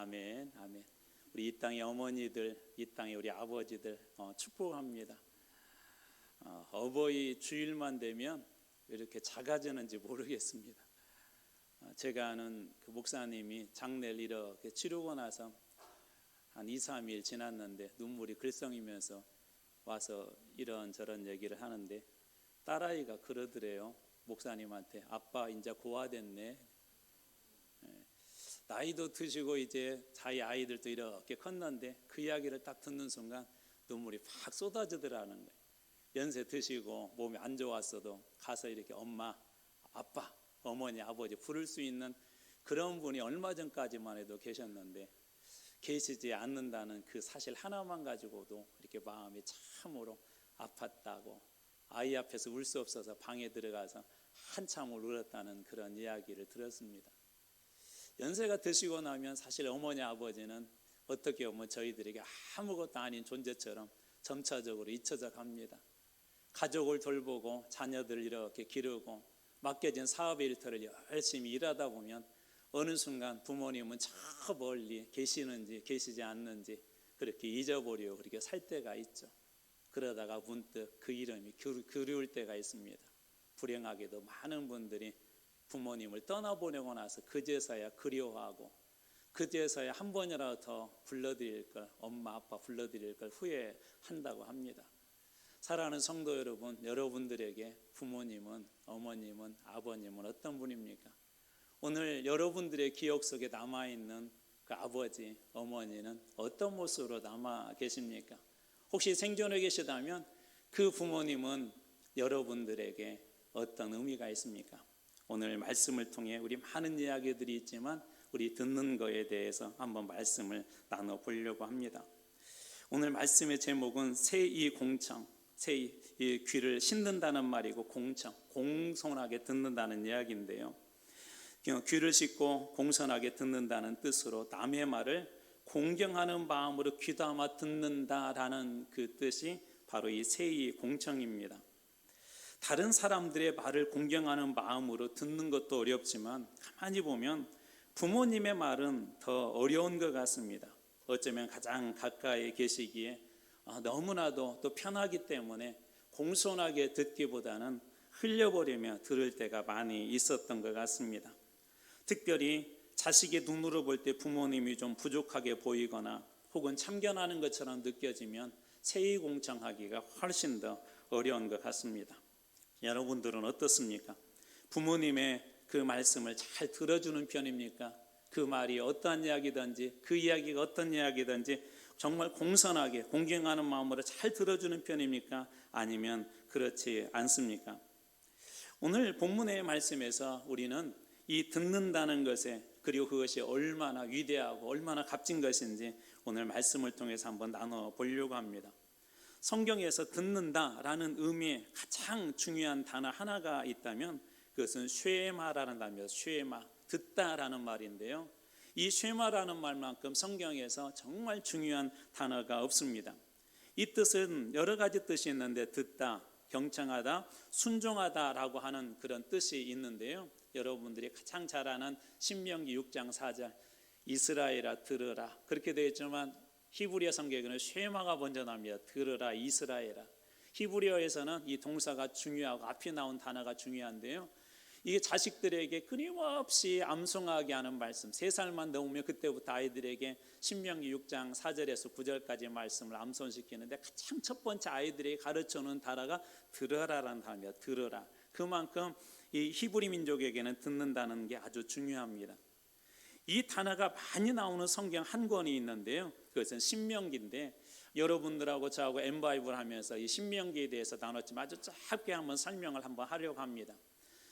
아멘, 아멘. 우리 이 땅의 어머니들, 이 땅의 우리 아버지들 축복합니다. 어버이 주일만 되면 왜 이렇게 작아지는지 모르겠습니다. 제가 아는 그 목사님이 장례를 이렇게 치르고 나서 한 2, 3일 지났는데 눈물이 글썽이면서 와서 이런저런 얘기를 하는데 딸아이가 그러더래요. 목사님한테 아빠 이제 고아됐네. 나이도 드시고 이제 자기 아이들도 이렇게 컸는데 그 이야기를 딱 듣는 순간 눈물이 팍 쏟아지더라는 거예요. 연세 드시고 몸이 안 좋았어도 가서 이렇게 엄마, 아빠, 어머니, 아버지 부를 수 있는 그런 분이 얼마 전까지만 해도 계셨는데 계시지 않는다는 그 사실 하나만 가지고도 이렇게 마음이 참으로 아팠다고 아이 앞에서 울 수 없어서 방에 들어가서 한참을 울었다는 그런 이야기를 들었습니다. 연세가 드시고 나면 사실 어머니 아버지는 어떻게 보면 저희들에게 아무것도 아닌 존재처럼 점차적으로 잊혀져 갑니다. 가족을 돌보고 자녀들을 이렇게 기르고 맡겨진 사업의 일터를 열심히 일하다 보면 어느 순간 부모님은 저 멀리 계시는지 계시지 않는지 그렇게 잊어버리고 그렇게 살 때가 있죠. 그러다가 문득 그 이름이 그리울 때가 있습니다. 불행하게도 많은 분들이 부모님을 떠나보내고 나서 그제서야 그리워하고 그제서야 한 번이라도 더 불러드릴 걸, 엄마 아빠 불러드릴 걸 후회한다고 합니다. 사랑하는 성도 여러분, 여러분들에게 부모님은, 어머님은, 아버님은 어떤 분입니까? 오늘 여러분들의 기억 속에 남아있는 그 아버지, 어머니는 어떤 모습으로 남아 계십니까? 혹시 생존해 계시다면 그 부모님은 여러분들에게 어떤 의미가 있습니까? 오늘 말씀을 통해 우리 많은 이야기들이 있지만 우리 듣는 거에 대해서 한번 말씀을 나눠보려고 합니다. 오늘 말씀의 제목은 세이공청, 세이, 귀를 씻는다는 말이고 공청, 공손하게 듣는다는 이야기인데요. 귀를 씻고 공손하게 듣는다는 뜻으로 남의 말을 공경하는 마음으로 귀담아 듣는다라는 그 뜻이 바로 이 세이공청입니다. 다른 사람들의 말을 공경하는 마음으로 듣는 것도 어렵지만 가만히 보면 부모님의 말은 더 어려운 것 같습니다. 어쩌면 가장 가까이 계시기에 너무나도 또 편하기 때문에 공손하게 듣기보다는 흘려버리며 들을 때가 많이 있었던 것 같습니다. 특별히 자식의 눈으로 볼 때 부모님이 좀 부족하게 보이거나 혹은 참견하는 것처럼 느껴지면 세이공청하기가 훨씬 더 어려운 것 같습니다. 여러분들은 어떻습니까? 부모님의 그 말씀을 잘 들어주는 편입니까? 그 말이 어떠한 이야기든지 그 이야기가 어떤 이야기든지 정말 공손하게 공경하는 마음으로 잘 들어주는 편입니까? 아니면 그렇지 않습니까? 오늘 본문의 말씀에서 우리는 이 듣는다는 것에 그리고 그것이 얼마나 위대하고 얼마나 값진 것인지 오늘 말씀을 통해서 한번 나눠보려고 합니다. 성경에서 듣는다라는 의미의 가장 중요한 단어 하나가 있다면 그것은 쉐마라는 단어입니다. 쉐마, 듣다라는 말인데요. 이 쉐마라는 말만큼 성경에서 정말 중요한 단어가 없습니다. 이 뜻은 여러 가지 뜻이 있는데 듣다, 경청하다, 순종하다라고 하는 그런 뜻이 있는데요. 여러분들이 가장 잘 아는 신명기 6장 4절 이스라엘아 들으라 그렇게 되어 있지만 히브리어 성경에는 쉐마가 먼저 나옵니다. 들으라 이스라엘아. 히브리어에서는 이 동사가 중요하고 앞에 나온 단어가 중요한데요. 이게 자식들에게 끊임없이 암송하게 하는 말씀 3살만 넘으면 그때부터 아이들에게 신명기 6장 4절에서 9절까지 말씀을 암송시키는데 가장 첫 번째 아이들에게 가르쳐주는 단어가 들으라라는 단어입니다. 들으라. 그만큼 이 히브리 민족에게는 듣는다는 게 아주 중요합니다. 이 단어가 많이 나오는 성경 한 권이 있는데요. 그것은 신명기인데 여러분들하고 저하고 엠바이블 하면서 이 신명기에 대해서 나눴지만 아주 짧게 한번 설명을 한번 하려고 합니다.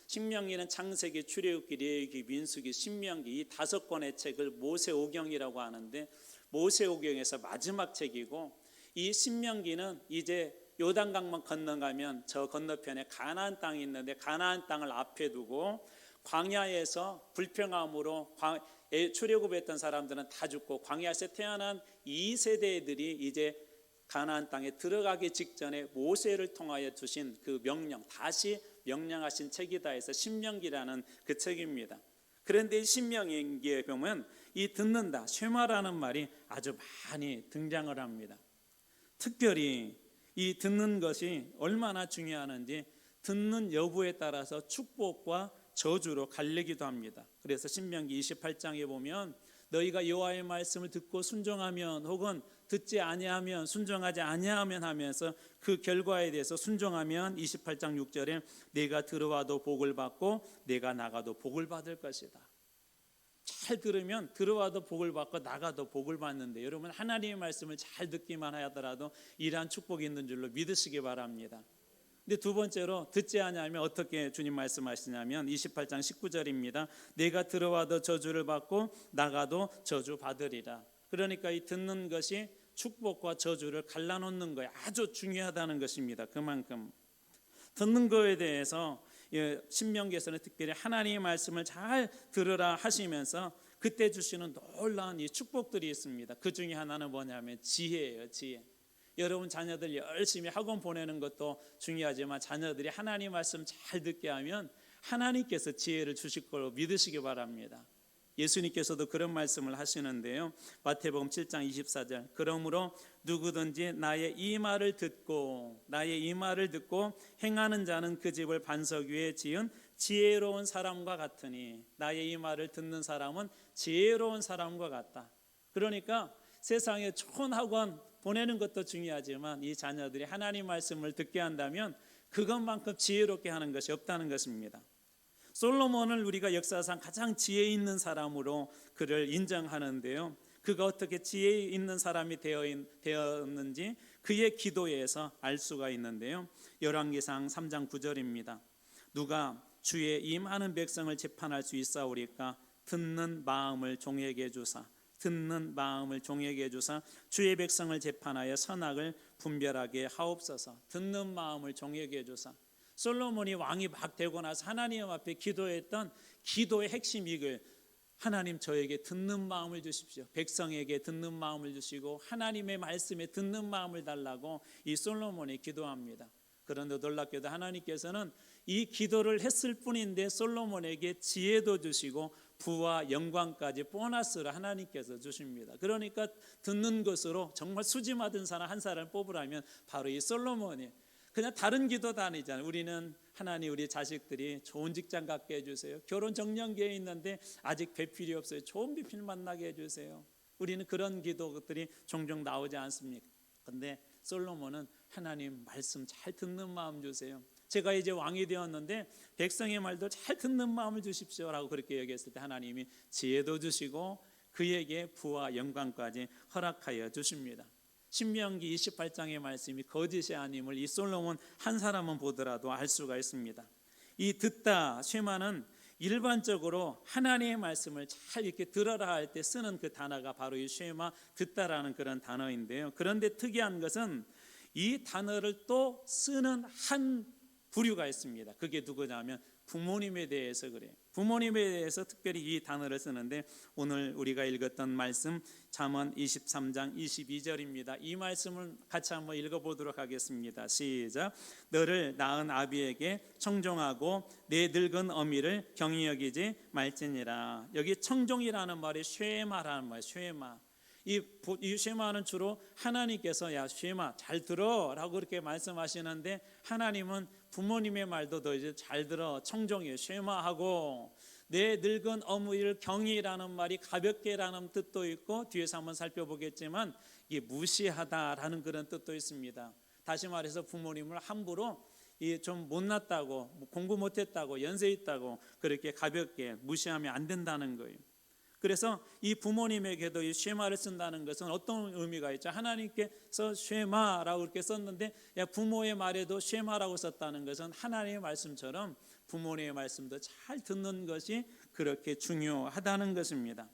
신명기는 창세기, 출애굽기, 레위기, 민수기, 신명기 이 5권의 책을 모세오경이라고 하는데 모세오경에서 마지막 책이고 이 신명기는 이제 요단강만 건너가면 저 건너편에 가나안 땅이 있는데 가나안 땅을 앞에 두고 광야에서 불평함으로 출애굽했던 사람들은 다 죽고 광야에서 태어난 2세대들이 이제 가나안 땅에 들어가기 직전에 모세를 통하여 주신 그 명령, 다시 명령하신 책이다 해서 신명기라는 그 책입니다. 그런데 신명기에 보면 이 듣는다, 쉐마라는 말이 아주 많이 등장을 합니다. 특별히 이 듣는 것이 얼마나 중요하는지 듣는 여부에 따라서 축복과 저주로 갈리기도 합니다. 그래서 신명기 28장에 보면 너희가 여호와의 말씀을 듣고 순종하면 혹은 듣지 아니하면 순종하지 아니하면 하면서 그 결과에 대해서 순종하면 28장 6절에 내가 들어와도 복을 받고 내가 나가도 복을 받을 것이다. 잘 들으면 들어와도 복을 받고 나가도 복을 받는데 여러분 하나님의 말씀을 잘 듣기만 하더라도 이러한 축복이 있는 줄로 믿으시기 바랍니다. 근데 두 번째로 듣지 아니하면 어떻게 주님 말씀하시냐면 28장 19절입니다. 내가 들어와도 저주를 받고 나가도 저주 받으리라. 그러니까 이 듣는 것이 축복과 저주를 갈라놓는 거에 아주 중요하다는 것입니다. 그만큼 듣는 거에 대해서 신명기에서는 특별히 하나님의 말씀을 잘 들으라 하시면서 그때 주시는 놀라운 이 축복들이 있습니다. 그 중에 하나는 뭐냐면 지혜예요. 지혜. 여러분 자녀들 열심히 학원 보내는 것도 중요하지만 자녀들이 하나님 말씀 잘 듣게 하면 하나님께서 지혜를 주실 걸로 믿으시기 바랍니다. 예수님께서도 그런 말씀을 하시는데요. 마태복음 7장 24절 그러므로 누구든지 나의 이 말을 듣고 행하는 자는 그 집을 반석 위에 지은 지혜로운 사람과 같으니 나의 이 말을 듣는 사람은 지혜로운 사람과 같다. 그러니까 세상에 좋은 학원 보내는 것도 중요하지만 이 자녀들이 하나님 말씀을 듣게 한다면 그것만큼 지혜롭게 하는 것이 없다는 것입니다. 솔로몬을 우리가 역사상 가장 지혜 있는 사람으로 그를 인정하는데요. 그가 어떻게 지혜 있는 사람이 되었는지 그의 기도에서 알 수가 있는데요. 열왕기상 3장 9절입니다. 누가 주의 이 많은 백성을 재판할 수 있사오리까 듣는 마음을 종에게 주사 주의 백성을 재판하여 선악을 분별하게 하옵소서. 듣는 마음을 종에게 주사. 솔로몬이 왕이 막 되고 나서 하나님 앞에 기도했던 기도의 핵심 이글 하나님 저에게 듣는 마음을 주십시오. 백성에게 듣는 마음을 주시고 하나님의 말씀에 듣는 마음을 달라고 이 솔로몬이 기도합니다. 그런데 놀랍게도 하나님께서는 이 기도를 했을 뿐인데 솔로몬에게 지혜도 주시고 부와 영광까지 보너스를 하나님께서 주십니다. 그러니까 듣는 것으로 정말 수지 맞은 사람 한 사람을 뽑으라면 바로 이 솔로몬이 그냥 다른 기도도 아니잖아요. 우리는 하나님 우리 자식들이 좋은 직장 갖게 해주세요. 결혼 정년기에 있는데 아직 배필이 없어요. 좋은 배필 만나게 해주세요. 우리는 그런 기도들이 종종 나오지 않습니까? 그런데 솔로몬은 하나님 말씀 잘 듣는 마음 주세요. 제가 이제 왕이 되었는데 백성의 말도 잘 듣는 마음을 주십시오라고 그렇게 얘기했을 때 하나님이 지혜도 주시고 그에게 부와 영광까지 허락하여 주십니다. 신명기 28장의 말씀이 거짓이 아님을 이 솔로몬 한 사람은 보더라도 알 수가 있습니다. 이 듣다 쉐마는 일반적으로 하나님의 말씀을 잘 이렇게 들어라 할 때 쓰는 그 단어가 바로 이 쉐마 듣다라는 그런 단어인데요. 그런데 특이한 것은 이 단어를 또 쓰는 한 부류가 있습니다. 그게 누구냐면 부모님에 대해서 그래요. 부모님에 대해서 특별히 이 단어를 쓰는데 오늘 우리가 읽었던 말씀 잠언 23장 22절입니다. 이 말씀을 같이 한번 읽어보도록 하겠습니다. 시작. 너를 낳은 아비에게 청종하고 내 늙은 어미를 경히 여기지 말지니라. 여기 청종이라는 말이 쉐마라는 말이에요. 쉐마. 이 쉐마는 주로 하나님께서 야 쉐마 잘 들어 라고 그렇게 말씀하시는데 하나님은 부모님의 말도 너 이제 잘 들어 청종해 쉐마하고 내 늙은 어미를 경이라는 말이 가볍게라는 뜻도 있고 뒤에서 한번 살펴보겠지만 이게 무시하다라는 그런 뜻도 있습니다. 다시 말해서 부모님을 함부로 좀 못났다고 공부 못했다고 연세 있다고 그렇게 가볍게 무시하면 안 된다는 거예요. 그래서 이 부모님에게도 이 쉐마를 쓴다는 것은 어떤 의미가 있죠? 하나님께서 쉐마라고 이렇게 썼는데 부모의 말에도 쉐마라고 썼다는 것은 하나님의 말씀처럼 부모님의 말씀도 잘 듣는 것이 그렇게 중요하다는 것입니다.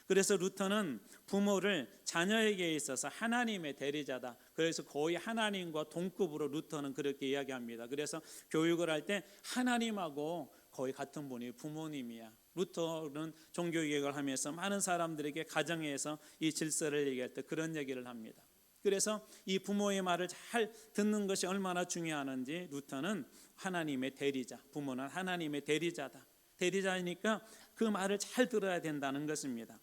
그래서 루터는 부모를 자녀에게 있어서 하나님의 대리자다. 그래서 거의 하나님과 동급으로 루터는 그렇게 이야기합니다. 그래서 교육을 할 때 하나님하고 거의 같은 분이 부모님이야. 루터는 종교개혁을 하면서 많은 사람들에게 가정에서 이 질서를 얘기할 때 그런 얘기를 합니다. 그래서 이 부모의 말을 잘 듣는 것이 얼마나 중요한지 루터는 하나님의 대리자, 부모는 하나님의 대리자다. 대리자이니까 그 말을 잘 들어야 된다는 것입니다.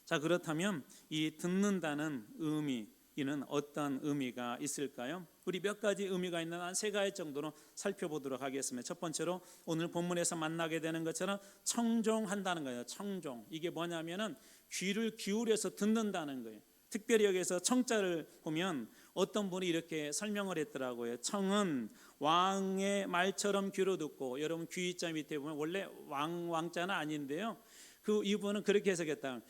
자, 그렇다면 이 듣는다는 의미, 이는 어떤 의미가 있을까요? 우리 몇 가지 의미가 있는 한 세 가지 정도로 살펴보도록 하겠습니다. 첫 번째로 오늘 본문에서 만나게 되는 것처럼 청종한다는 거예요. 청종. 이게 뭐냐면은 귀를 기울여서 듣는다는 거예요. 특별히 여기서 청자를 보면 어떤 분이 이렇게 설명을 했더라고요. 청은 왕의 말처럼 귀로 듣고, 여러분 귀자 밑에 보면 원래 왕자는 아닌데요. 이분은 그렇게 해석했다.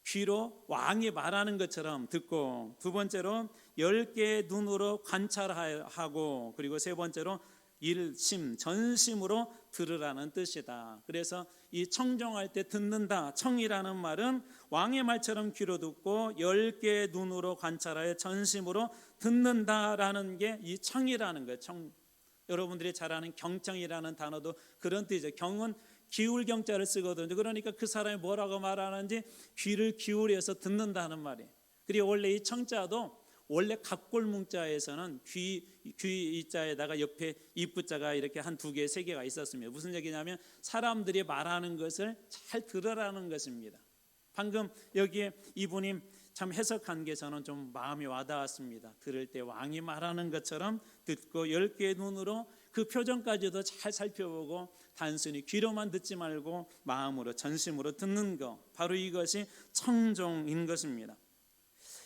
귀로 왕이 말하는 것처럼 듣고, 두 번째로 10개의 눈으로 관찰하고, 그리고 세 번째로 일심, 전심으로 들으라는 뜻이다. 그래서 이 청종할 때 듣는다, 청이라는 말은 왕의 말처럼 귀로 듣고 10개의 눈으로 관찰하여 전심으로 듣는다라는 게 이 청이라는 거예요. 청. 여러분들이 잘 아는 경청이라는 단어도 그런 뜻이죠. 경은 기울 경자를 쓰거든요. 그러니까 그 사람이 뭐라고 말하는지 귀를 기울여서 듣는다는 말이에요. 그리고 원래 이 청자도 원래 갑골문자에서는 귀자에다가 옆에 이쁘자가 이렇게 한 두 개, 세 개가 있었습니다. 무슨 얘기냐면 사람들이 말하는 것을 잘 들으라는 것입니다. 방금 여기에 이분이 참 해석한 게 저는 좀 마음이 와닿았습니다. 들을 때 왕이 말하는 것처럼 듣고 10개의 눈으로 그 표정까지도 잘 살펴보고 단순히 귀로만 듣지 말고 마음으로, 전심으로 듣는 것, 바로 이것이 청종인 것입니다.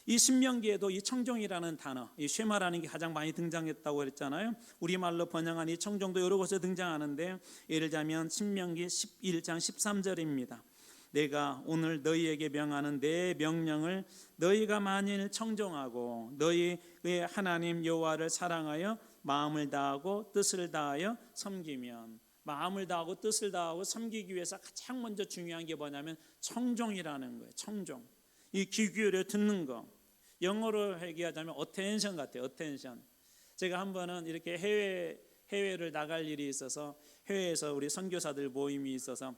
이 신명기에도 이 청종이라는 단어, 이 쉐마라는 게 가장 많이 등장했다고 그랬잖아요. 우리말로 번역한 이 청종도 여러 곳에 등장하는데, 예를 들자면 신명기 11장 13절입니다. 내가 오늘 너희에게 명하는 내 명령을 너희가 만일 청종하고 너희의 하나님 여호와를 사랑하여 마음을 다하고 뜻을 다하여 섬기면, 마음을 다하고 뜻을 다하고 섬기기 위해서 가장 먼저 중요한 게 뭐냐면 청종이라는 거예요. 청종. 이 귀 기울여 듣는 거. 영어로 얘기하자면 attention 같아요. attention. 제가 한 번은 이렇게 해외를 나갈 일이 있어서 해외에서 우리 선교사들 모임이 있어서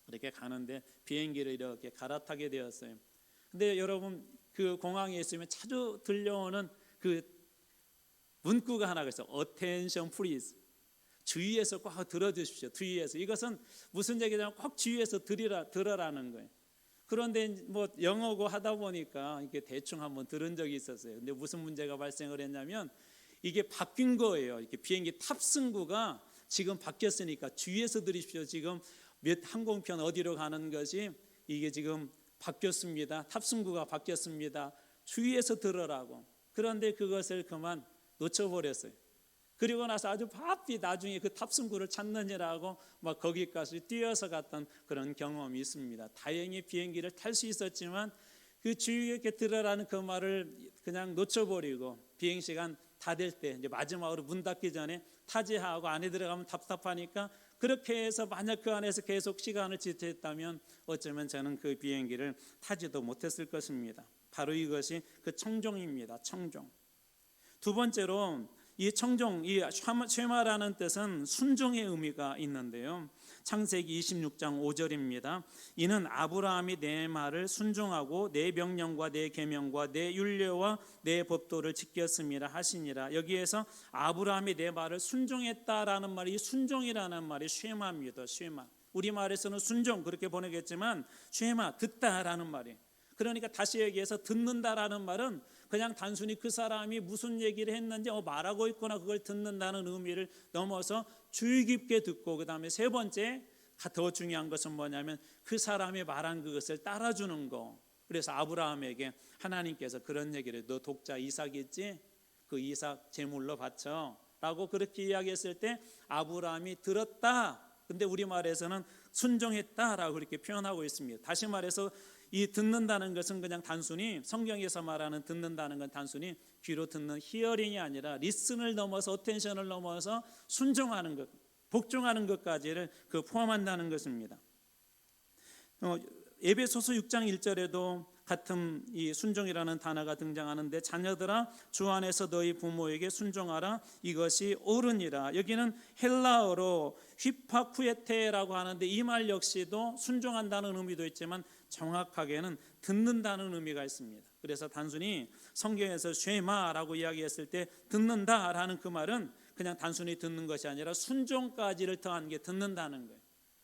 이렇게 가는데 비행기를 이렇게 갈아타게 되었어요. 근데 여러분 그 공항에 있으면 자주 들려오는 그 문구가 하나가 있어요. attention please. 주의해서 꼭 들어주십시오. 주의해서. 이것은 무슨 얘기냐면 꼭 주의해서 들으라는 거예요. 그런데 뭐 영어고 하다 보니까 이게 대충 한번 들은 적이 있었어요. 근데 무슨 문제가 발생을 했냐면 이게 바뀐 거예요. 이렇게 비행기 탑승구가 지금 바뀌었으니까 주의해서 들으십시오. 지금 몇 항공편 어디로 가는 것이 이게 지금 바뀌었습니다. 탑승구가 바뀌었습니다. 주의해서 들으라고. 그런데 그것을 그만 놓쳐버렸어요. 그리고 나서 아주 바삐 나중에 그 탑승구를 찾느냐라고 막 거기까지 뛰어서 갔던 그런 경험이 있습니다. 다행히 비행기를 탈 수 있었지만 그 주의 깊게 들으라는 그 말을 그냥 놓쳐버리고 비행시간 다 될 때 이제 마지막으로 문 닫기 전에 타지하고 안에 들어가면 답답하니까 그렇게 해서 만약 그 안에서 계속 시간을 지체했다면 어쩌면 저는 그 비행기를 타지도 못했을 것입니다. 바로 이것이 그 청종입니다. 청종. 두 번째로 이 청종, 이 쉐마라는 뜻은 순종의 의미가 있는데요. 창세기 26장 5절입니다. 이는 아브라함이 내 말을 순종하고 내 명령과 내 계명과 내 율례와 내 법도를 지켰음이라 하시니라. 여기에서 아브라함이 내 말을 순종했다라는 말이, 순종이라는 말이 쉐마입니다. 쉐마. 우리말에서는 순종 그렇게 번역했지만 쉐마, 듣다라는 말이에요. 그러니까 다시 얘기해서 듣는다라는 말은 그냥 단순히 그 사람이 무슨 얘기를 했는지 말하고 있구나 그걸 듣는다는 의미를 넘어서 주의 깊게 듣고, 그 다음에 세 번째 더 중요한 것은 뭐냐면 그 사람이 말한 그것을 따라주는 거. 그래서 아브라함에게 하나님께서 그런 얘기를, 너 독자 이삭 있지? 그 이삭 제물로 바쳐 라고 그렇게 이야기했을 때 아브라함이 들었다. 근데 우리말에서는 순종했다라고 그렇게 표현하고 있습니다. 다시 말해서 이 듣는다는 것은 그냥 단순히 성경에서 말하는 듣는다는 건 단순히 귀로 듣는 히어링이 아니라 리슨을 넘어서 어텐션을 넘어서 순종하는 것, 복종하는 것까지를 포함한다는 것입니다. 에베소서 6장 1절에도 같은 이 순종이라는 단어가 등장하는데, 자녀들아 주 안에서 너희 부모에게 순종하라, 이것이 옳으니라. 여기는 헬라어로 휘파쿠에테라고 하는데 이 말 역시도 순종한다는 의미도 있지만 정확하게는 듣는다는 의미가 있습니다. 그래서 단순히 성경에서 쉐마라고 이야기했을 때 듣는다라는 그 말은 그냥 단순히 듣는 것이 아니라 순종까지를 더한 게 듣는다는 거예요.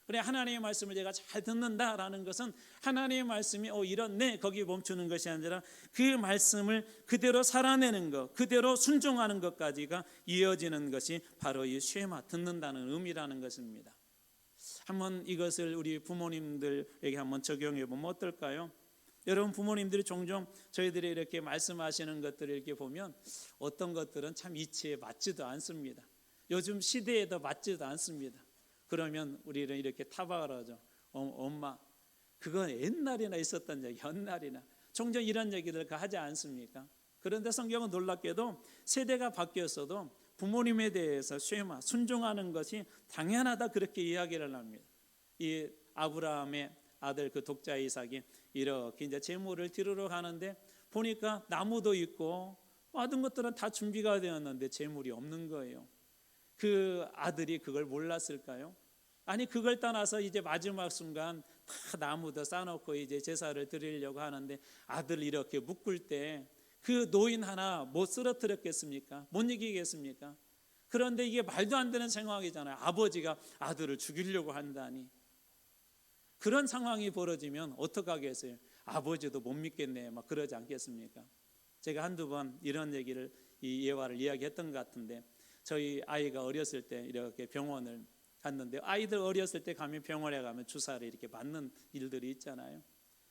그래, 하나님의 말씀을 내가 잘 듣는다라는 것은 하나님의 말씀이 이런 거기에 멈추는 것이 아니라 그 말씀을 그대로 살아내는 것, 그대로 순종하는 것까지가 이어지는 것이 바로 이 쉐마, 듣는다는 의미라는 것입니다. 한번 이것을 우리 부모님들에게 한번 적용해 보면 어떨까요? 여러분, 부모님들이 종종 저희들이 이렇게 말씀하시는 것들을 이렇게 보면 어떤 것들은 참 이치에 맞지도 않습니다. 요즘 시대에도 맞지도 않습니다. 그러면 우리는 이렇게 타박을 하죠. 엄마, 그건 옛날이나 있었던 얘기, 옛날이나. 종종 이런 얘기들 하지 않습니까? 그런데 성경은 놀랍게도 세대가 바뀌었어도 부모님에 대해서 쉐마, 순종하는 것이 당연하다, 그렇게 이야기를 합니다. 이 아브라함의 아들 그 독자 이삭이 이렇게 이제 제물을 드리러 가는데 보니까 나무도 있고 모든 것들은 다 준비가 되었는데 제물이 없는 거예요. 그 아들이 그걸 몰랐을까요? 아니, 그걸 떠나서 이제 마지막 순간 다 나무도 쌓아놓고 이제 제사를 드리려고 하는데 아들 이렇게 묶을 때 그 노인 하나 못 쓰러뜨렸겠습니까? 못 이기겠습니까? 그런데 이게 말도 안 되는 상황이잖아요. 아버지가 아들을 죽이려고 한다니. 그런 상황이 벌어지면 어떡하겠어요? 아버지도 못 믿겠네, 막 그러지 않겠습니까? 제가 한두 번 이런 얘기를, 이 예화를 이야기했던 것 같은데, 저희 아이가 어렸을 때 이렇게 병원을 갔는데, 아이들 어렸을 때 가면 병원에 가면 주사를 이렇게 맞는 일들이 있잖아요.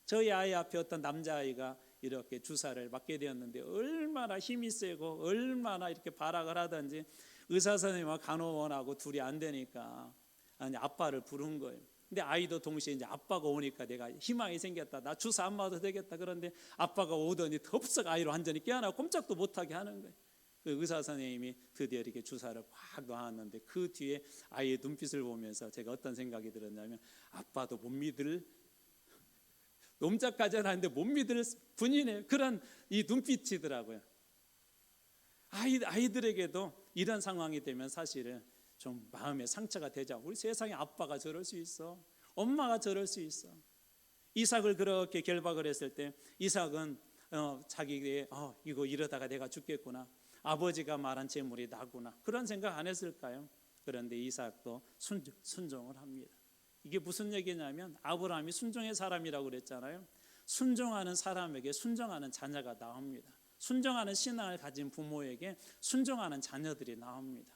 저희 아이 앞에 어떤 남자아이가 이렇게 주사를 맞게 되었는데 얼마나 힘이 세고 얼마나 이렇게 발악을 하든지 의사 선생님과 간호원하고 둘이 안 되니까 아빠를 부른 거예요. 근데 아이도 동시에 이제 아빠가 오니까 내가 희망이 생겼다, 나 주사 안 맞아도 되겠다. 그런데 아빠가 오더니 덥석 아이를 완전히 깨어나고 꼼짝도 못하게 하는 거예요. 그 의사 선생님이 드디어 이렇게 주사를 팍 놔왔는데 그 뒤에 아이의 눈빛을 보면서 제가 어떤 생각이 들었냐면, 아빠도 못 믿을, 놈짝까지는 하는데 못 믿을 분이네, 그런 이 눈빛이더라고요. 아이들에게도 이런 상황이 되면 사실은 좀 마음에 상처가 되죠. 우리 세상에 아빠가 저럴 수 있어, 엄마가 저럴 수 있어. 이삭을 그렇게 결박을 했을 때 이삭은 자기의 이거 이러다가 내가 죽겠구나, 아버지가 말한 재물이 나구나, 그런 생각 안 했을까요? 그런데 이삭도 순종을 합니다. 이게 무슨 얘기냐면 아브라함이 순종의 사람이라고 그랬잖아요. 순종하는 사람에게 순종하는 자녀가 나옵니다. 순종하는 신앙을 가진 부모에게 순종하는 자녀들이 나옵니다.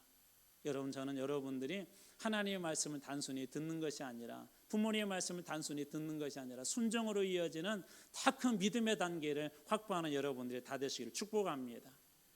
여러분, 저는 여러분들이 하나님의 말씀을 단순히 듣는 것이 아니라, 부모님의 말씀을 단순히 듣는 것이 아니라 순종으로 이어지는 더 큰 믿음의 단계를 확보하는 여러분들이 다 되시기를 축복합니다.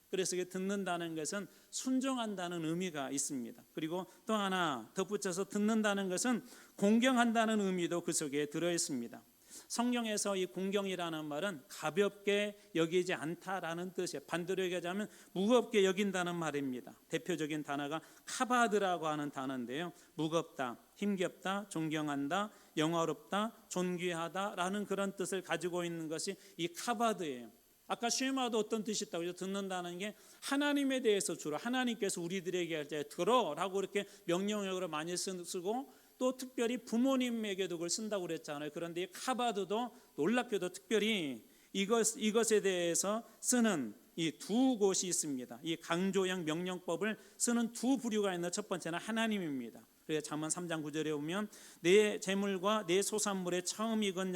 그래서 듣는다는 것은 순종한다는 의미가 있습니다. 그리고 또 하나 덧붙여서 듣는다는 것은 공경한다는 의미도 그 속에 들어있습니다. 성경에서 이 공경이라는 말은 가볍게 여기지 않다라는 뜻이에요. 반대로 얘기하자면 무겁게 여긴다는 말입니다. 대표적인 단어가 카바드라고 하는 단어인데요, 무겁다, 힘겹다, 존경한다, 영화롭다, 존귀하다라는 그런 뜻을 가지고 있는 것이 이 카바드예요. 아까 쉐마도 어떤 뜻이 있다고 해서 듣는다는 게 하나님에 대해서 주로 하나님께서 우리들에게 할 때 들어라고 이렇게 명령형으로 많이 쓰고, 또 특별히 부모님에게도 그걸 쓴다고 그랬잖아요. 그런데 이 카바드도 놀랍게도 특별히 이것에 대해서 쓰는 이 두 곳이 있습니다. 이 강조형 명령법을 쓰는 두 부류가 있는 첫 번째는 하나님입니다. 그래서 잠언 3장 9절에 보면 내 재물과 내 소산물의 처음 익은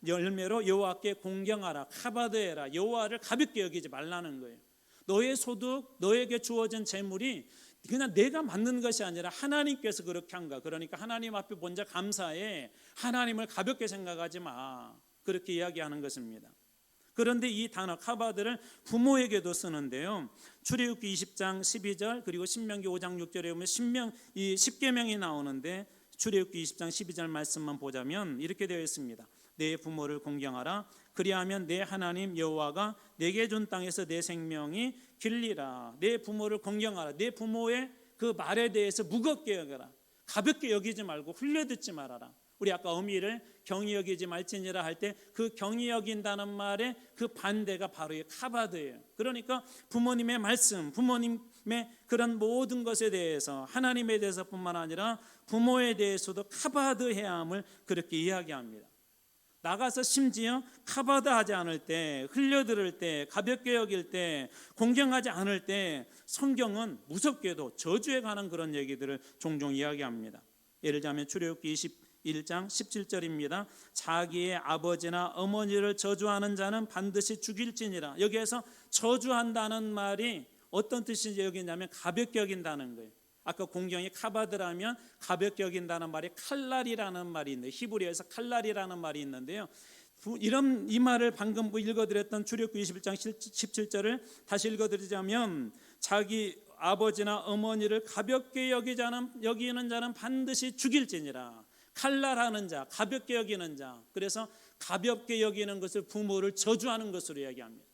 열매로 여호와께 공경하라, 카바드해라. 여호와를 가볍게 여기지 말라는 거예요. 너의 소득, 너에게 주어진 재물이 그냥 내가 만든 것이 아니라 하나님께서 그렇게 한가. 그러니까 하나님 앞에 먼저 감사해. 하나님을 가볍게 생각하지 마. 그렇게 이야기하는 것입니다. 그런데 이 단어 카바드를 부모에게도 쓰는데요, 출애굽기 20장 12절 그리고 신명기 5장 6절에 보면 10계명이 나오는데, 출애굽기 20장 12절 말씀만 보자면 이렇게 되어 있습니다. 내 부모를 공경하라. 그리하면 내 하나님 여호와가 내게 준 땅에서 내 생명이 길리라. 내 부모를 공경하라. 내 부모의 그 말에 대해서 무겁게 여겨라. 가볍게 여기지 말고 흘려듣지 말아라. 우리 아까 어미를 경히 여기지 말지니라 할 때 그 경히 여긴다는 말의 그 반대가 바로 이 카바드예요. 그러니까 부모님의 말씀, 부모님의 그런 모든 것에 대해서, 하나님에 대해서뿐만 아니라 부모에 대해서도 카바드해야 함을 그렇게 이야기합니다. 나가서 심지어 카바드하지 않을 때, 흘려들을 때, 가볍게 여길 때, 공경하지 않을 때 성경은 무섭게도 저주에 관한 그런 얘기들을 종종 이야기합니다. 예를 들면 출애굽기 21장 17절입니다. 자기의 아버지나 어머니를 저주하는 자는 반드시 죽일지니라. 여기에서 저주한다는 말이 어떤 뜻인지 여기냐면 가볍게 여긴다는 거예요. 아까 공경이 카바드라면 가볍게 여긴다는 말이 칼날이라는 말이 있는데, 히브리어에서 칼날이라는 말이 있는데요. 이 말을 방금 읽어드렸던 출애굽기 21장 17절을 다시 읽어드리자면, 자기 아버지나 어머니를 가볍게 여기는 자는 반드시 죽일지니라. 칼날하는 자, 가볍게 여기는 자. 그래서 가볍게 여기는 것을 부모를 저주하는 것으로 이야기합니다.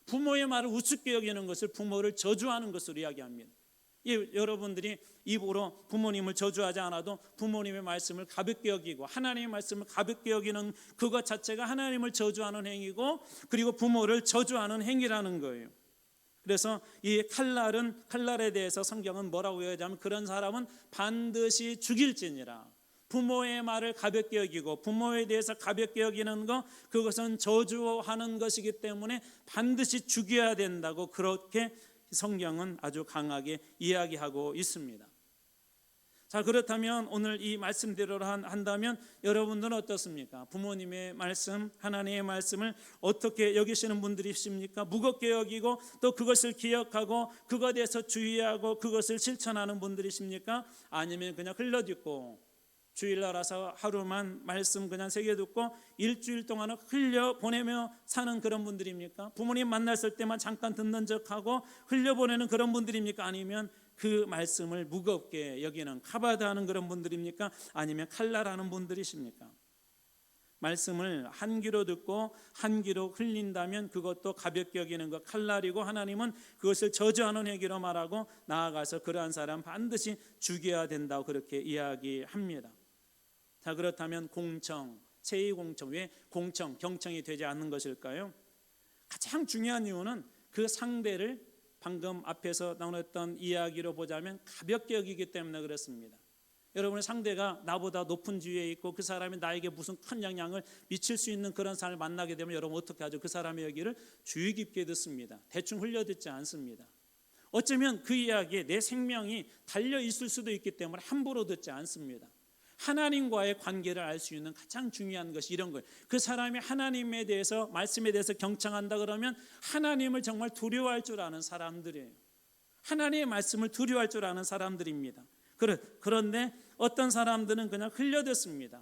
부모의 말을 우습게 여기는 것을 부모를 저주하는 것으로 이야기합니다. 여러분들이 입으로 부모님을 저주하지 않아도 부모님의 말씀을 가볍게 여기고 하나님의 말씀을 가볍게 여기는 그것 자체가 하나님을 저주하는 행위고, 그리고 부모를 저주하는 행위라는 거예요. 그래서 이 칼날에 대해서 성경은 뭐라고 얘기하냐면, 그런 사람은 반드시 죽일지니라. 부모의 말을 가볍게 여기고 부모에 대해서 가볍게 여기는 것, 그것은 저주하는 것이기 때문에 반드시 죽여야 된다고 그렇게 성경은 아주 강하게 이야기하고 있습니다. 자, 그렇다면 오늘 이 말씀대로 한다면 여러분들은 어떻습니까? 부모님의 말씀, 하나님의 말씀을 어떻게 여기시는 분들이십니까? 무겁게 여기고 또 그것을 기억하고 그것에 대해서 주의하고 그것을 실천하는 분들이십니까? 아니면 그냥 흘려듣고 주일날 와서 하루만 말씀 그냥 새겨 듣고 일주일 동안은 흘려보내며 사는 그런 분들입니까? 부모님 만났을 때만 잠깐 듣는 척하고 흘려보내는 그런 분들입니까? 아니면 그 말씀을 무겁게 여기는 카바드하는 그런 분들입니까? 아니면 칼날하는 분들이십니까? 말씀을 한 귀로 듣고 한 귀로 흘린다면 그것도 가볍게 여기는 것, 칼날이고, 하나님은 그것을 저주하는 행위로 말하고 나아가서 그러한 사람 반드시 죽여야 된다고 그렇게 이야기합니다. 자, 그렇다면 공청, 제2공청, 왜 경청이 되지 않는 것일까요? 가장 중요한 이유는 그 상대를 방금 앞에서 나눴던 이야기로 보자면 가볍게 여기기 때문에 그렇습니다. 여러분의 상대가 나보다 높은 지위에 있고 그 사람이 나에게 무슨 큰 영향을 미칠 수 있는 그런 사람을 만나게 되면 여러분 어떻게 하죠? 그 사람의 얘기를 주의 깊게 듣습니다. 대충 흘려듣지 않습니다. 어쩌면 그 이야기에 내 생명이 달려 있을 수도 있기 때문에 함부로 듣지 않습니다. 하나님과의 관계를 알 수 있는 가장 중요한 것이 이런 거예요. 그 사람이 하나님에 대해서, 말씀에 대해서 경청한다 그러면 하나님을 정말 두려워할 줄 아는 사람들이에요. 하나님의 말씀을 두려워할 줄 아는 사람들입니다. 그런데 어떤 사람들은 그냥 흘려듣습니다.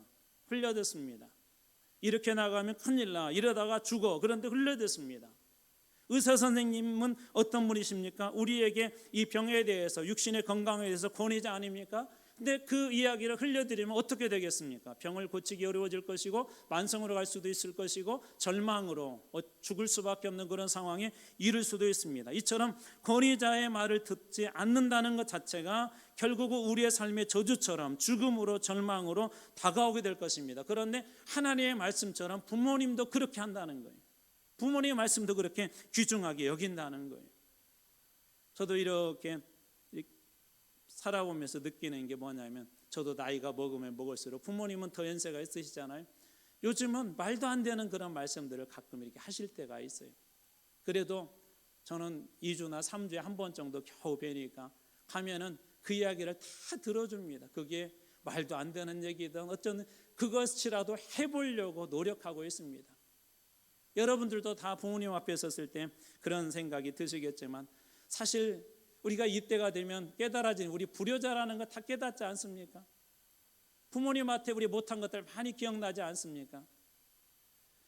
이렇게 나가면 큰일 나, 이러다가 죽어. 그런데 흘려듣습니다. 의사 선생님은 어떤 분이십니까? 우리에게 이 병에 대해서, 육신의 건강에 대해서 권위자 아닙니까? 근데 그 이야기를 흘려드리면 어떻게 되겠습니까? 병을 고치기 어려워질 것이고 만성으로 갈 수도 있을 것이고 절망으로 죽을 수밖에 없는 그런 상황에 이를 수도 있습니다. 이처럼 권위자의 말을 듣지 않는다는 것 자체가 결국은 우리의 삶의 저주처럼 죽음으로, 절망으로 다가오게 될 것입니다. 그런데 하나님의 말씀처럼 부모님도 그렇게 한다는 거예요. 부모님의 말씀도 그렇게 귀중하게 여긴다는 거예요. 저도 이렇게 살아보면서 느끼는 게 뭐냐면, 저도 나이가 먹으면 먹을수록, 부모님은 더 연세가 있으시잖아요. 요즘은 말도 안 되는 그런 말씀들을 가끔 이렇게 하실 때가 있어요. 그래도 저는 2주나 3주에 한 번 정도 겨우 뵈니까 가면은 그 이야기를 다 들어줍니다. 그게 말도 안 되는 얘기든 어쩌든 그것이라도 해보려고 노력하고 있습니다. 여러분들도 다 부모님 앞에 섰을 때 그런 생각이 드시겠지만, 사실 우리가 이때가 되면 깨달아진 우리 불효자라는 거 다 깨닫지 않습니까? 부모님한테 우리 못한 것들 많이 기억나지 않습니까?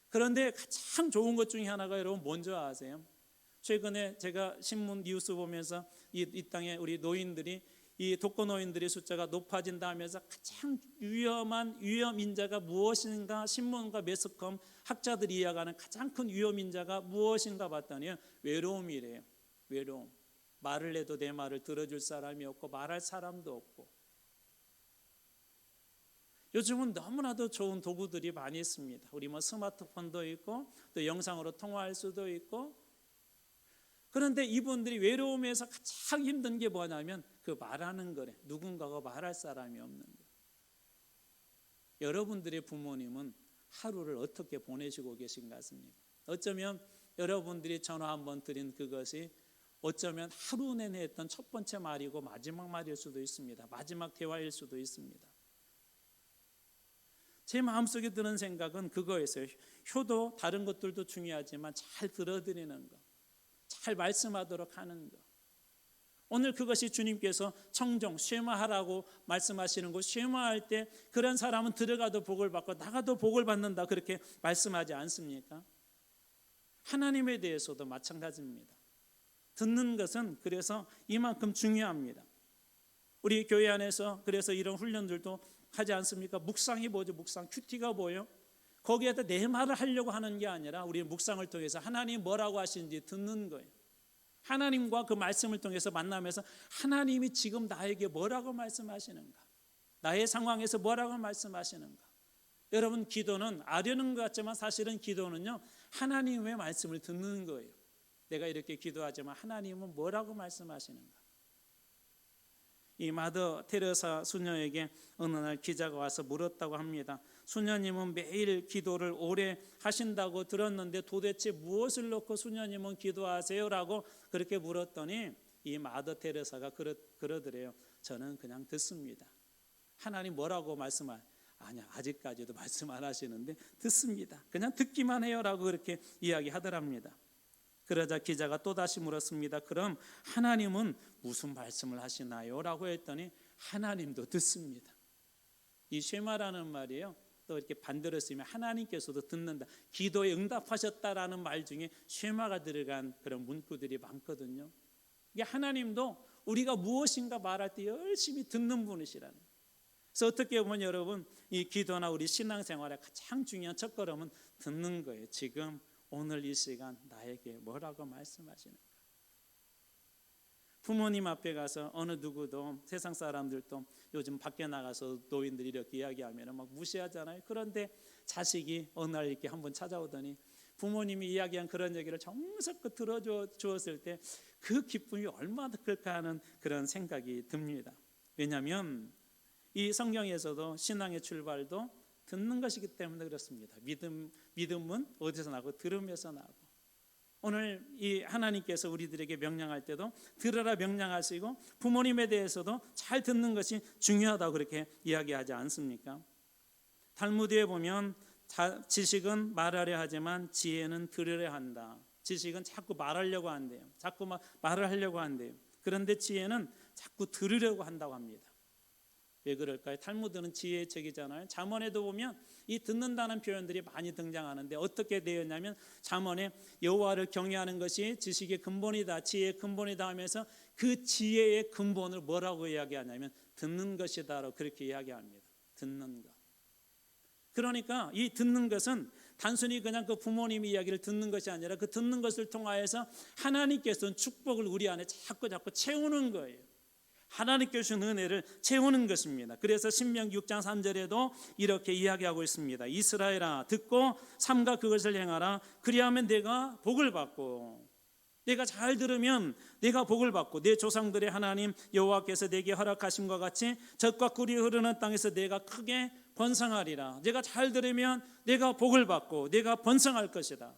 그런데 가장 좋은 것 중에 하나가 여러분 뭔지 아세요? 최근에 제가 신문 뉴스 보면서 이 땅에 우리 노인들이, 이 독거노인들의 숫자가 높아진다 하면서 가장 위험 인자가 무엇인가, 신문과 매스컴 학자들이 이야기하는 가장 큰 위험 인자가 무엇인가 봤더니 외로움이래요. 외로움. 말을 해도 내 말을 들어줄 사람이 없고 말할 사람도 없고. 요즘은 너무나도 좋은 도구들이 많이 있습니다. 우리 스마트폰도 있고 또 영상으로 통화할 수도 있고. 그런데 이분들이 외로움에서 가장 힘든 게 뭐냐면 그 말하는 거래. 누군가가 말할 사람이 없는 거예요. 여러분들의 부모님은 하루를 어떻게 보내시고 계신 것 같습니까? 어쩌면 여러분들이 전화 한번 드린 그것이 어쩌면 하루 내내 했던 첫 번째 말이고 마지막 말일 수도 있습니다. 마지막 대화일 수도 있습니다. 제 마음속에 드는 생각은 그거였어요. 효도 다른 것들도 중요하지만 잘 들어드리는 거, 잘 말씀하도록 하는 거. 오늘 그것이 주님께서 청정, 쉐마하라고 말씀하시는 것, 쉐마할 때 그런 사람은 들어가도 복을 받고 나가도 복을 받는다 그렇게 말씀하지 않습니까? 하나님에 대해서도 마찬가지입니다. 듣는 것은 그래서 이만큼 중요합니다. 우리 교회 안에서 그래서 이런 훈련들도 하지 않습니까? 묵상이 뭐죠? 묵상, 큐티가 뭐예요? 거기에다 내 말을 하려고 하는 게 아니라 우리 묵상을 통해서 하나님이 뭐라고 하시는지 듣는 거예요. 하나님과 그 말씀을 통해서 만나면서 하나님이 지금 나에게 뭐라고 말씀하시는가? 나의 상황에서 뭐라고 말씀하시는가? 여러분, 기도는 아려는 것 같지만 사실은 기도는요, 하나님의 말씀을 듣는 거예요. 내가 이렇게 기도하지만 하나님은 뭐라고 말씀하시는가? 이 마더 테레사 수녀에게 어느 날 기자가 와서 물었다고 합니다. 수녀님은 매일 기도를 오래 하신다고 들었는데 도대체 무엇을 놓고 수녀님은 기도하세요라고 그렇게 물었더니 이 마더 테레사가 그러더래요. 저는 그냥 듣습니다. 하나님 뭐라고 아니야, 아직까지도 말씀 안 하시는데 듣습니다. 그냥 듣기만 해요라고 그렇게 이야기하더랍니다. 그러자 기자가 또다시 물었습니다. 그럼 하나님은 무슨 말씀을 하시나요? 라고 했더니 하나님도 듣습니다. 이 쉐마라는 말이에요. 또 이렇게 반대로 쓰면 하나님께서도 듣는다. 기도에 응답하셨다라는 말 중에 쉐마가 들어간 그런 문구들이 많거든요. 이게 하나님도 우리가 무엇인가 말할 때 열심히 듣는 분이시라는 거예요. 그래서 어떻게 보면 여러분, 이 기도나 우리 신앙생활의 가장 중요한 첫걸음은 듣는 거예요. 지금 오늘 이 시간 나에게 뭐라고 말씀하시는가? 부모님 앞에 가서 어느 누구도 세상 사람들도 요즘 밖에 나가서 노인들이 이렇게 이야기하면 막 무시하잖아요. 그런데 자식이 어느 날 이렇게 한번 찾아오더니 부모님이 이야기한 그런 얘기를 정성껏 들어주었을 때 그 기쁨이 얼마나 클까 하는 그런 생각이 듭니다. 왜냐하면 이 성경에서도 신앙의 출발도 듣는 것이기 때문에 그렇습니다. 믿음은 어디서 나고 들음에서 나고. 오늘 이 하나님께서 우리들에게 명령할 때도 들으라 명령하시고 부모님에 대해서도 잘 듣는 것이 중요하다고 그렇게 이야기하지 않습니까? 탈무드에 보면 지식은 말하려 하지만 지혜는 들으려 한다. 지식은 자꾸 말하려고 한대요. 자꾸 말을 하려고 한대요. 그런데 지혜는 자꾸 들으려고 한다고 합니다. 왜 그럴까요? 탈무드는 지혜의 책이잖아요. 잠언에도 보면 이 듣는다는 표현들이 많이 등장하는데 어떻게 되었냐면 잠언에 여호와를 경외하는 것이 지식의 근본이다, 지혜의 근본이다 하면서 그 지혜의 근본을 뭐라고 이야기하냐면 듣는 것이다라고 그렇게 이야기합니다. 듣는 것. 그러니까 이 듣는 것은 단순히 그냥 그 부모님의 이야기를 듣는 것이 아니라 그 듣는 것을 통하여서 하나님께서는 축복을 우리 안에 자꾸 채우는 거예요. 하나님께 주신 은혜를 채우는 것입니다. 그래서 신명기 6장 3절에도 이렇게 이야기하고 있습니다. 이스라엘아 듣고 삼가 그것을 행하라. 그리하면 내가 복을 받고, 내가 잘 들으면 내가 복을 받고 내 조상들의 하나님 여호와께서 내게 허락하심과 같이 젖과 꿀이 흐르는 땅에서 내가 크게 번성하리라. 내가 잘 들으면 내가 복을 받고 내가 번성할 것이다.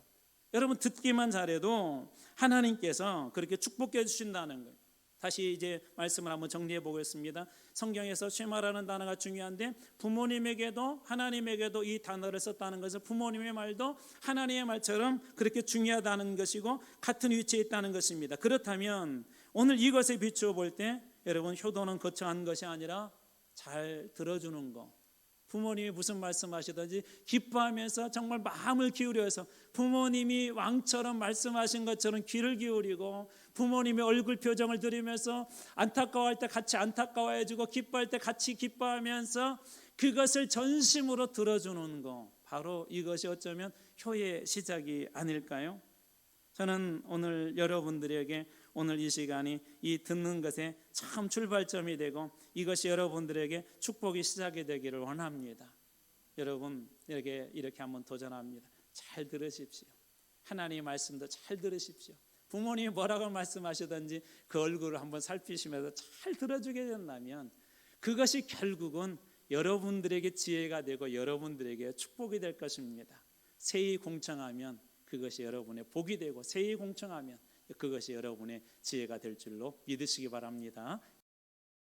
여러분, 듣기만 잘해도 하나님께서 그렇게 축복해 주신다는 거예요. 다시 이제 말씀을 한번 정리해 보겠습니다. 성경에서 쉐마라는 단어가 중요한데 부모님에게도 하나님에게도 이 단어를 썼다는 것은 부모님의 말도 하나님의 말처럼 그렇게 중요하다는 것이고 같은 위치에 있다는 것입니다. 그렇다면 오늘 이것에 비추어 볼 때 여러분, 효도는 거창한 것이 아니라 잘 들어주는 거. 부모님이 무슨 말씀하시든지 기뻐하면서 정말 마음을 기울여서 부모님이 왕처럼 말씀하신 것처럼 귀를 기울이고 부모님의 얼굴 표정을 들으면서 안타까워할 때 같이 안타까워해주고 기뻐할 때 같이 기뻐하면서 그것을 전심으로 들어주는 거, 바로 이것이 어쩌면 효의 시작이 아닐까요? 저는 오늘 여러분들에게 오늘 이 시간이 이 듣는 것에 참 출발점이 되고 이것이 여러분들에게 축복이 시작이 되기를 원합니다. 여러분, 이렇게 한번 도전합니다. 잘 들으십시오. 하나님의 말씀도 잘 들으십시오. 부모님이 뭐라고 말씀하시든지 그 얼굴을 한번 살피시면서 잘 들어주게 된다면 그것이 결국은 여러분들에게 지혜가 되고 여러분들에게 축복이 될 것입니다. 세이 공청하면 그것이 여러분의 복이 되고 세이 공청하면 그것이 여러분의 지혜가 될 줄로 믿으시기 바랍니다.